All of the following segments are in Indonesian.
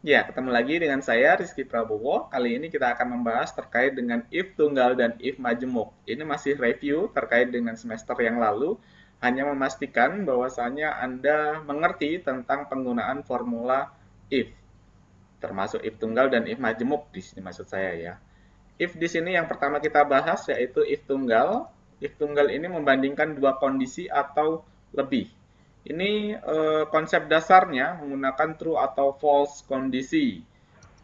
Ya, ketemu lagi dengan saya Rizky Prabowo. Kali ini kita akan membahas terkait dengan if tunggal dan if majemuk. Ini masih review terkait dengan semester yang lalu, hanya memastikan bahwasannya Anda mengerti tentang penggunaan formula if, termasuk if tunggal dan if majemuk di sini maksud saya ya. If di sini yang pertama kita bahas yaitu if tunggal. If tunggal ini membandingkan dua kondisi atau lebih. Ini konsep dasarnya menggunakan true atau false kondisi.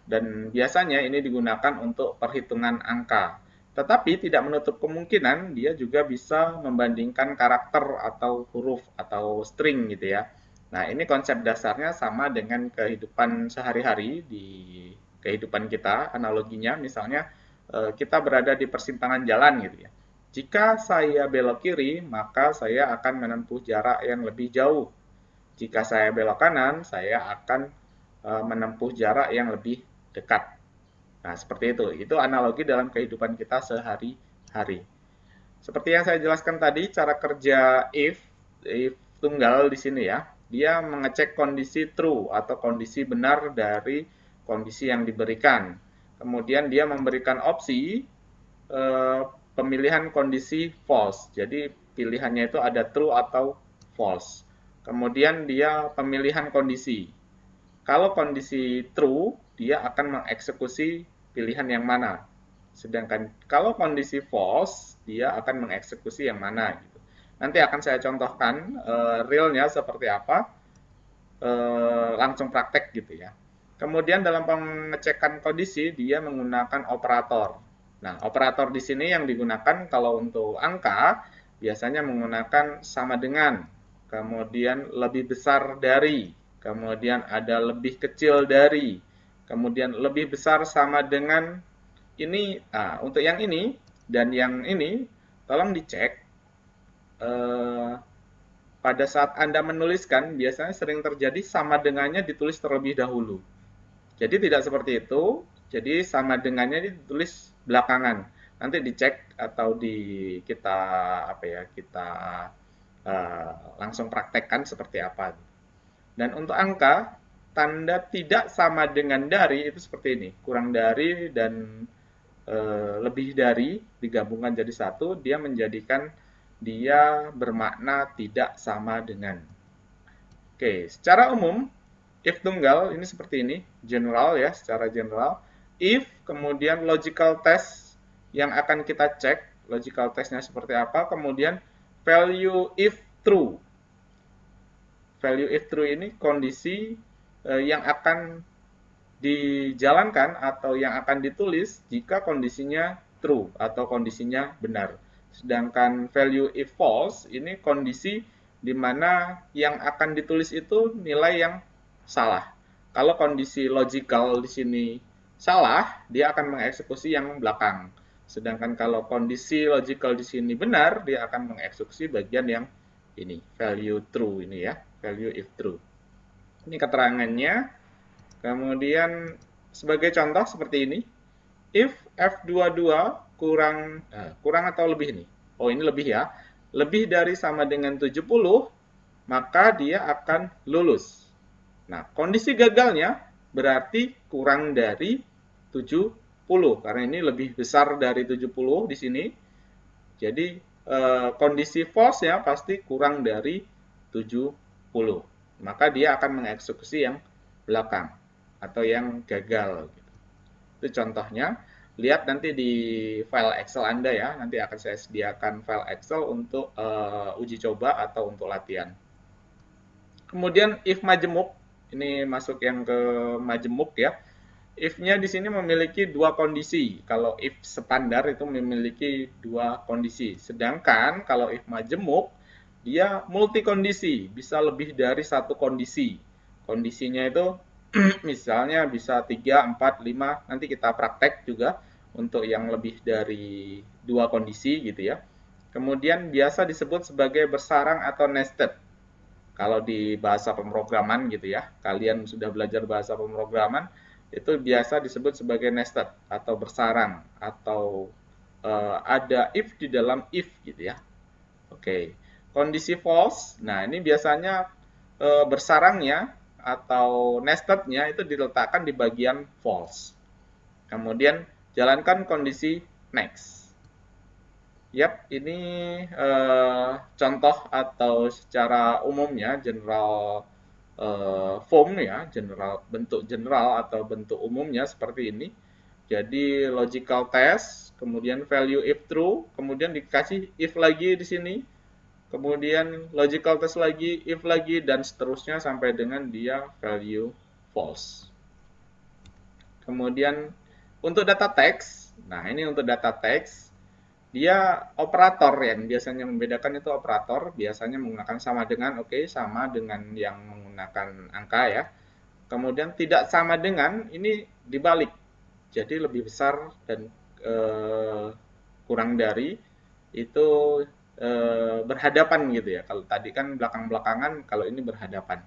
Dan biasanya ini digunakan untuk perhitungan angka. Tetapi tidak menutup kemungkinan dia juga bisa membandingkan karakter atau huruf atau string gitu ya. Nah, ini konsep dasarnya sama dengan kehidupan sehari-hari di kehidupan kita. Analoginya misalnya kita berada di persimpangan jalan gitu ya. Jika saya belok kiri, maka saya akan menempuh jarak yang lebih jauh. Jika saya belok kanan, saya akan menempuh jarak yang lebih dekat. Nah, seperti itu. Itu analogi dalam kehidupan kita sehari-hari. Seperti yang saya jelaskan tadi, cara kerja if tunggal di sini ya, dia mengecek kondisi true atau kondisi benar dari kondisi yang diberikan. Kemudian dia memberikan opsi pemilihan kondisi false. Jadi pilihannya itu ada true atau false. Kemudian dia pemilihan kondisi. Kalau kondisi true, dia akan mengeksekusi pilihan yang mana. Sedangkan kalau kondisi false, dia akan mengeksekusi yang mana. Gitu. Nanti akan saya contohkan realnya seperti apa, langsung praktek gitu ya. Kemudian dalam pengecekan kondisi, dia menggunakan operator. Nah, operator di sini yang digunakan kalau untuk angka, biasanya menggunakan sama dengan, kemudian lebih besar dari, kemudian ada lebih kecil dari, kemudian lebih besar sama dengan ini. Nah, untuk yang ini dan yang ini, tolong dicek eh, pada saat Anda menuliskan, biasanya sering terjadi sama dengannya ditulis terlebih dahulu. Jadi tidak seperti itu, jadi sama dengannya ditulis belakangan. Nanti dicek atau di kita apa ya, kita langsung praktekkan seperti apa. Dan untuk angka, tanda tidak sama dengan dari itu seperti ini, kurang dari dan lebih dari digabungkan jadi satu, dia menjadikan dia bermakna tidak sama dengan. Oke, secara umum if tunggal ini seperti ini, general ya, secara general. If kemudian logical test yang akan kita cek, logical testnya seperti apa, kemudian value if true. Value if true ini kondisi yang akan dijalankan atau yang akan ditulis jika kondisinya true atau kondisinya benar. Sedangkan value if false ini kondisi di mana yang akan ditulis itu nilai yang salah. Kalau kondisi logical di sini salah, dia akan mengeksekusi yang belakang. Sedangkan kalau kondisi logical di sini benar, dia akan mengeksekusi bagian yang ini, value true ini ya, value if true. Ini keterangannya. Kemudian sebagai contoh seperti ini, if F22 kurang atau lebih nih. Oh, ini lebih ya. Lebih dari sama dengan 70, maka dia akan lulus. Nah, kondisi gagalnya berarti kurang dari 70 karena ini lebih besar dari 70 di sini. Jadi kondisi false ya pasti kurang dari 70. Maka dia akan mengeksekusi yang belakang atau yang gagal. Itu contohnya. Lihat nanti di file Excel Anda ya. Nanti akan saya sediakan file Excel untuk uji coba atau untuk latihan. Kemudian if majemuk, ini masuk yang ke majemuk ya. If-nya di sini memiliki dua kondisi. Kalau if standar itu memiliki dua kondisi. Sedangkan kalau if majemuk, dia multi kondisi, bisa lebih dari satu kondisi. Kondisinya itu misalnya bisa 3, 4, 5, nanti kita praktek juga untuk yang lebih dari dua kondisi gitu ya. Kemudian biasa disebut sebagai bersarang atau nested. Kalau di bahasa pemrograman gitu ya, kalian sudah belajar bahasa pemrograman, itu biasa disebut sebagai nested atau bersarang atau ada if di dalam if gitu ya. Oke. Kondisi false, nah ini biasanya bersarangnya atau nested-nya itu diletakkan di bagian false. Kemudian jalankan kondisi next. Yap, ini contoh atau secara umumnya general form ya, bentuk general atau bentuk umumnya seperti ini. Jadi logical test, kemudian value if true, kemudian dikasih if lagi di sini, kemudian logical test lagi, if lagi, dan seterusnya sampai dengan dia value false. Kemudian untuk data text, nah ini untuk data text, dia operator yang biasanya membedakan itu operator, biasanya menggunakan sama dengan, oke, sama dengan yang menggunakan angka ya. Kemudian tidak sama dengan, ini dibalik, jadi lebih besar dan kurang dari, itu berhadapan gitu ya. Kalau tadi kan belakang-belakangan, kalau ini berhadapan.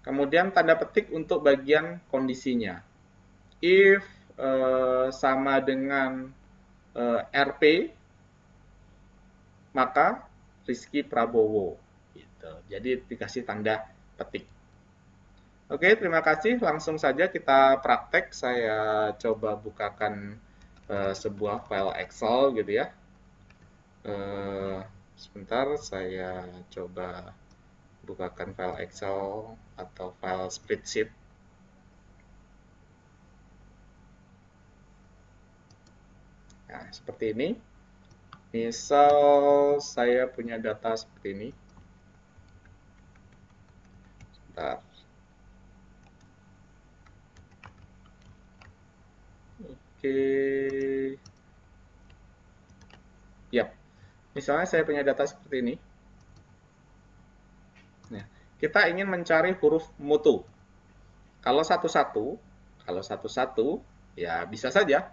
Kemudian tanda petik untuk bagian kondisinya. If sama dengan RP, maka Rizky Prabowo. Gitu. Jadi dikasih tanda petik. Oke, terima kasih. Langsung saja kita praktek. Saya coba bukakan sebuah file Excel gitu ya. Sebentar, saya coba bukakan file Excel atau file spreadsheet. Nah, seperti ini. Misal saya punya data seperti ini. Sebentar. Oke. Yap. Misalnya saya punya data seperti ini. Nah, kita ingin mencari huruf mutu. Kalau satu-satu, ya bisa saja.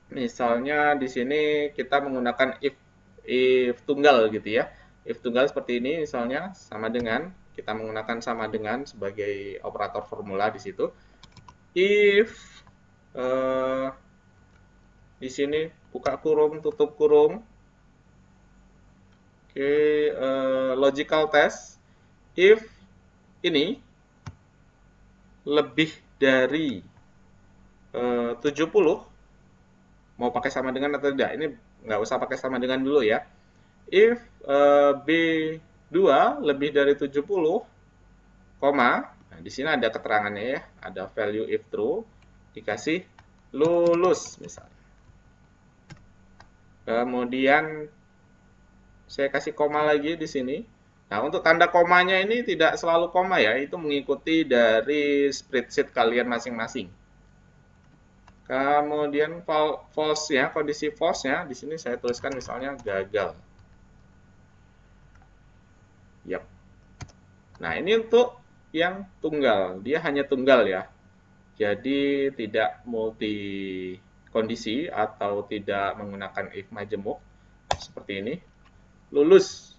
Misalnya di sini kita menggunakan if tunggal gitu ya. If tunggal seperti ini misalnya sama dengan, kita menggunakan sama dengan sebagai operator formula di situ. If di sini buka kurung, tutup kurung. Oke, logical test. If ini lebih dari 70, mau pakai sama dengan atau tidak, ini nggak usah pakai sama dengan dulu ya. If B2 lebih dari 70, koma, nah di sini ada keterangannya ya, ada value if true, dikasih lulus misalnya. Kemudian saya kasih koma lagi di sini. Nah, untuk tanda komanya ini tidak selalu koma ya, itu mengikuti dari spreadsheet kalian masing-masing. Kemudian false-nya, kondisi false-nya, di sini saya tuliskan misalnya gagal. Yap. Nah, ini untuk yang tunggal, dia hanya tunggal ya. Jadi tidak multi kondisi atau tidak menggunakan if majemuk seperti ini. Lulus,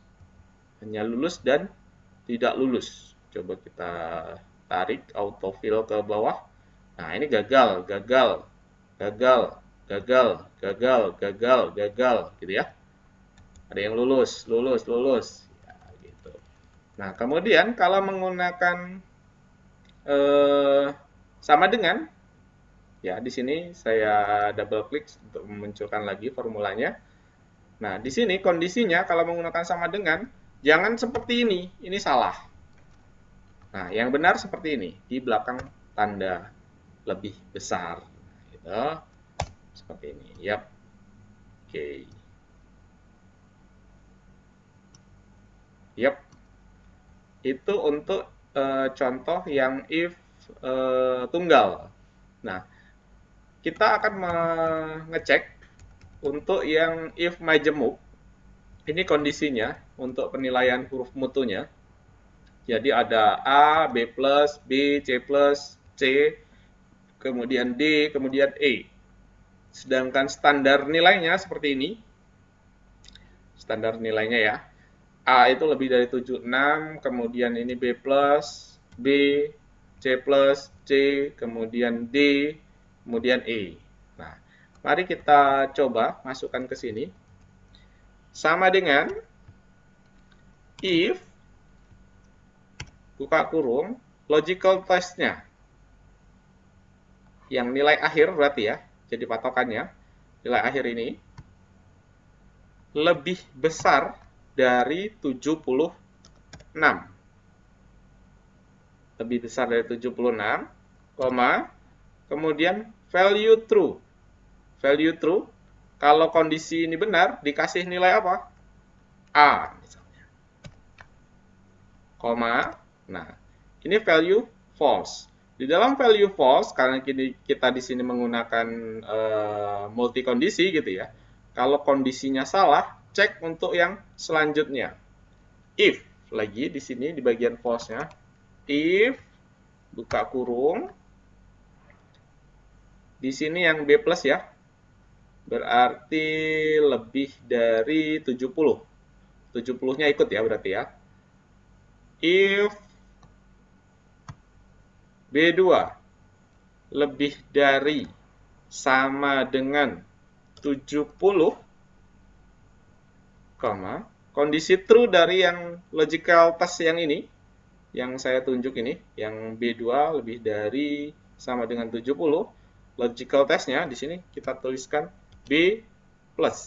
hanya lulus dan tidak lulus. Coba kita tarik autofill ke bawah. Nah, ini gagal, gagal, gagal, gagal, gagal, gagal, gagal, gitu ya. Ada yang lulus, lulus, lulus. Ya, gitu. Nah, kemudian kalau menggunakan sama dengan, ya di sini saya double klik untuk memunculkan lagi formulanya. Nah, di sini kondisinya kalau menggunakan sama dengan, jangan seperti ini salah. Nah, yang benar seperti ini, di belakang tanda lebih besar. Gitu. Seperti ini, yap. Oke. Yap. Itu untuk contoh yang if tunggal. Nah, kita akan mengecek untuk yang if majemuk. Ini kondisinya untuk penilaian huruf mutunya. Jadi ada A, B+, B, C+, C, kemudian D, kemudian E. Sedangkan standar nilainya seperti ini. Standar nilainya ya. A itu lebih dari 76, kemudian ini B+, B, C+, C, kemudian D, kemudian E. Nah, mari kita coba masukkan ke sini. Sama dengan if buka kurung, logical test-nya. Yang nilai akhir berarti ya, jadi patokannya, nilai akhir ini lebih besar dari 76. Lebih besar dari 76, kemudian value true. Value true, kalau kondisi ini benar, dikasih nilai apa? A, misalnya. Nah, ini value false. Di dalam value false, karena kita di sini menggunakan multi kondisi gitu ya. Kalau kondisinya salah, cek untuk yang selanjutnya. If, lagi di sini di bagian false-nya, if, buka kurung, di sini yang B plus ya, berarti lebih dari 70. 70-nya ikut ya berarti ya. If B2 lebih dari sama dengan 70, kondisi true dari yang logical test yang ini, yang saya tunjuk ini, yang B2 lebih dari sama dengan 70, logical testnya di sini kita tuliskan B plus.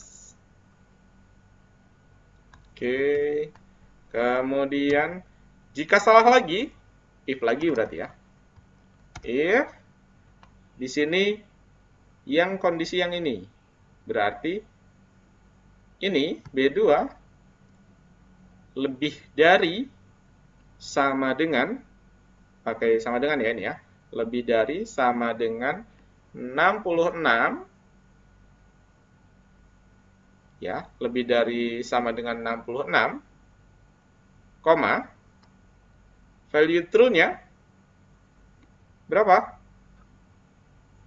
Oke, kemudian jika salah lagi, if lagi berarti ya. If di sini yang kondisi yang ini berarti ini B2 lebih dari sama dengan, pakai sama dengan ya ini ya, lebih dari sama dengan 66 ya, lebih dari sama dengan 66, value true-nya berapa?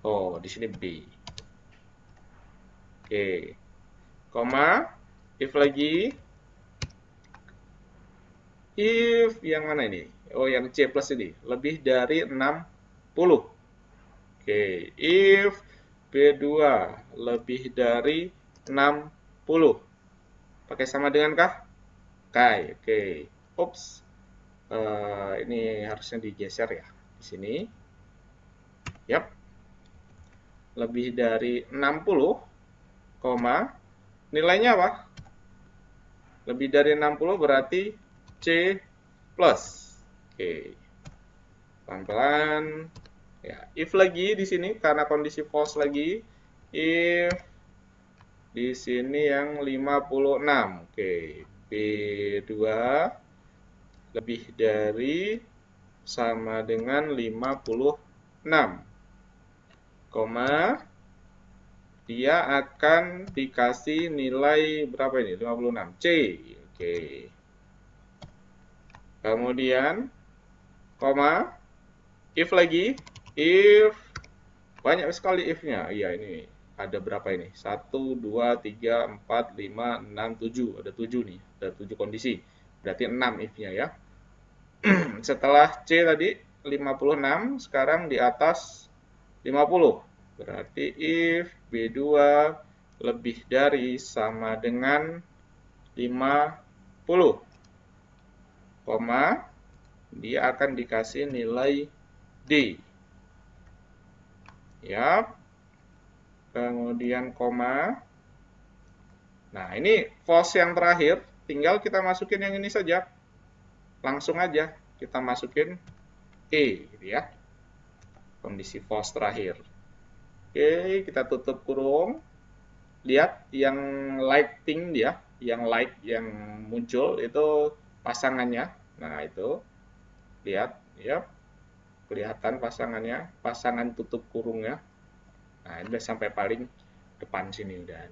Oh, di sini B. Oke. If lagi, if yang mana ini? Oh, yang C plus ini, lebih dari 60. Oke, if B2 lebih dari 60. Pakai sama dengan kah? Oke. Ups. Ini harusnya digeser ya. Di sini. Yap. Lebih dari 60, nilainya apa? Lebih dari 60 berarti C plus. Oke. Pelan-pelan. Ya, if lagi di sini karena kondisi false lagi. If di sini yang 56. Oke. B2 lebih dari sama dengan 56. Dia akan dikasih nilai berapa ini? 56. C. Oke. Kemudian, if lagi, if, banyak sekali if-nya. Iya, ini ada berapa ini? 1, 2, 3, 4, 5, 6, 7. Ada 7 nih, ada 7 kondisi. Berarti 6 if-nya ya. Setelah C tadi 56, sekarang di atas 50. Berarti if B2 lebih dari sama dengan 50, dia akan dikasih nilai D. Ya. Kemudian Nah, ini false yang terakhir, tinggal kita masukin yang ini saja. Langsung aja kita masukin E gitu ya. Kondisi false terakhir. Oke, kita tutup kurung. Lihat yang lighting dia, yang light yang muncul itu pasangannya. Nah, itu. Lihat ya. Kelihatan pasangannya, pasangan tutup kurungnya. Nah, ini udah sampai paling depan sini udah.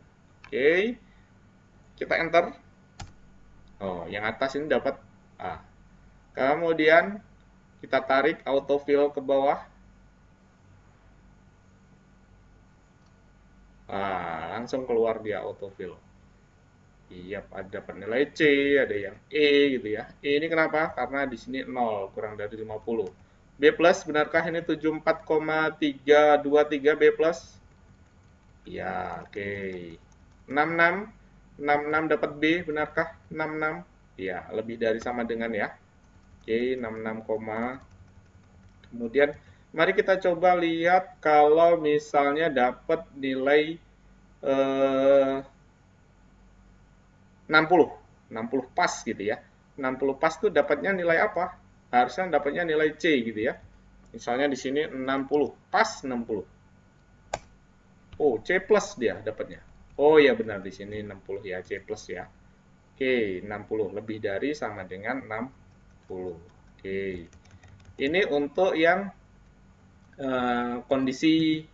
Oke. Kita enter. Oh, yang atas ini dapat A. Kemudian kita tarik autofill ke bawah. Langsung keluar dia autofill. Iya, ada penilai C, ada yang E gitu ya. E ini kenapa? Karena di sini 0, kurang dari 50. B plus, benarkah ini 74,323 B plus? Iya, oke. 66 dapat B, benarkah? 66. Iya, lebih dari sama dengan ya. Oke, 66, kemudian mari kita coba lihat kalau misalnya dapat nilai 60 pas gitu ya. 60 pas tuh dapatnya nilai apa? Harusnya dapatnya nilai C gitu ya. Misalnya di sini 60 pas 60. Oh, C plus dia dapatnya. Oh ya benar di sini 60 ya, C plus ya. Oke, 60 lebih dari sama dengan 60. Oke. Ini untuk yang kondisi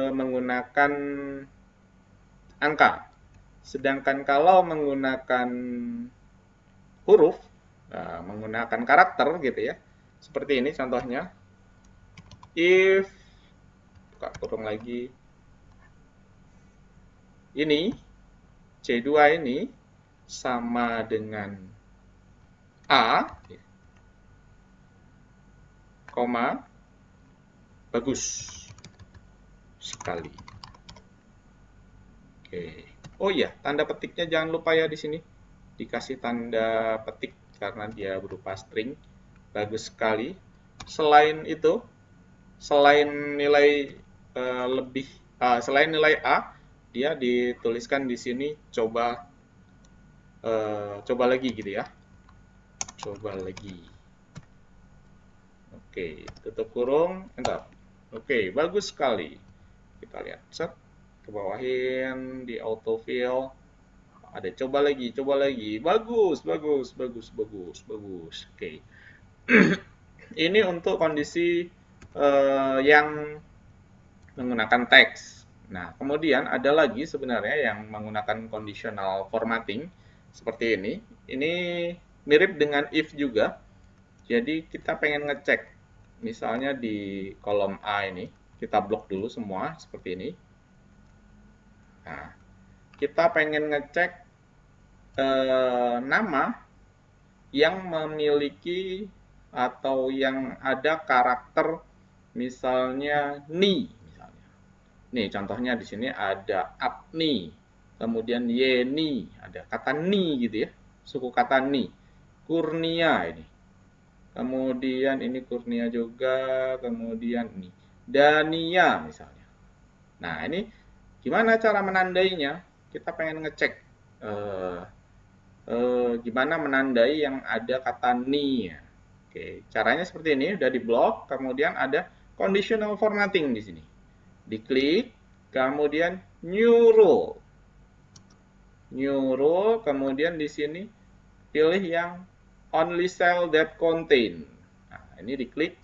menggunakan angka. Sedangkan kalau menggunakan huruf, menggunakan karakter gitu ya. Seperti ini contohnya. If, buka kurung lagi. Ini, C2 ini sama dengan A, koma, bagus sekali. Oke. Oh iya, tanda petiknya jangan lupa ya di sini. Dikasih tanda petik karena dia berupa string. Bagus sekali. Selain itu, selain nilai selain nilai A, dia dituliskan di sini coba lagi gitu ya. Coba lagi. Oke, tutup kurung, enter. Oke, bagus sekali. Kita lihat, set, ke bawahin di autofill. Ada coba lagi. Bagus, bagus, bagus, bagus, bagus. Oke. Ini untuk kondisi yang menggunakan teks. Nah, kemudian ada lagi sebenarnya yang menggunakan conditional formatting seperti ini. Ini mirip dengan if juga. Jadi kita pengen ngecek, misalnya di kolom A ini, kita blok dulu semua seperti ini. Nah, kita pengen ngecek nama yang memiliki atau yang ada karakter misalnya ni misalnya. Nih contohnya di sini ada apni, kemudian yeni, ada kata ni gitu ya, suku kata ni. Kurnia ini. Kemudian ini Kurnia juga, kemudian ini Dania misalnya. Nah, ini gimana cara menandainya? Kita pengen ngecek gimana menandai yang ada kata ni. Oke, caranya seperti ini, udah di blok, kemudian ada conditional formatting di sini. Diklik, kemudian new rule. New rule, kemudian di sini pilih yang only cell that contain. Nah, ini diklik.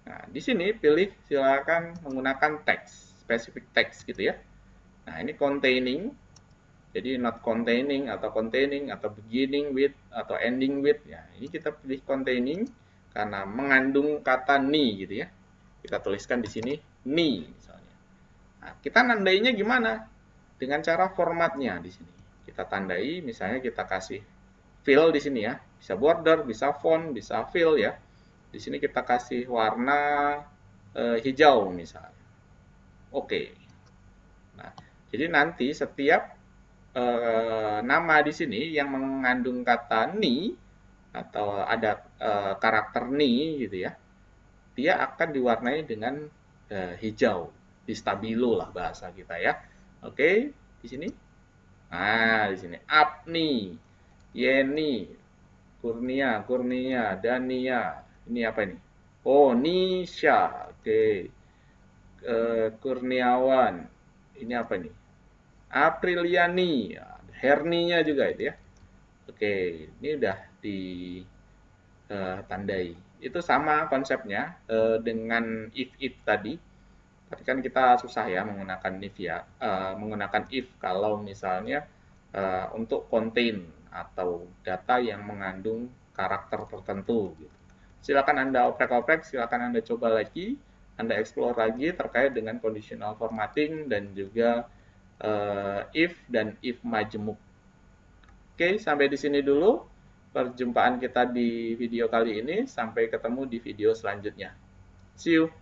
Nah, di sini pilih silakan menggunakan teks, specific text gitu ya. Nah, ini containing. Jadi not containing atau beginning with atau ending with ya. Ini kita pilih containing karena mengandung kata ni gitu ya. Kita tuliskan di sini ni misalnya. Nah, kita nandainya gimana? Dengan cara formatnya di sini. Kita tandai misalnya kita kasih fill di sini ya. Bisa border, bisa font, bisa fill ya. Di sini kita kasih warna hijau misalnya. Oke. Nah, jadi nanti setiap nama di sini yang mengandung kata ni atau ada karakter ni gitu ya, dia akan diwarnai dengan hijau, di stabilo lah bahasa kita ya. Oke, di sini. Nah, di sini apni, yeni, kurnia, dania. Ini apa ini? Oh, Nisha. Oke. Kurniawan. Ini apa ini? Apriliani, herninya juga itu ya. Oke, ini udah ditandai. Itu sama konsepnya dengan if tadi. Tapi kan kita susah ya menggunakan if ya, menggunakan if kalau misalnya untuk contain atau data yang mengandung karakter tertentu. Gitu. Silakan Anda oprek-oprek, silakan Anda coba lagi, Anda explore lagi terkait dengan conditional formatting dan juga if dan if majemuk. Oke, sampai di sini dulu perjumpaan kita di video kali ini. Sampai ketemu di video selanjutnya. See you.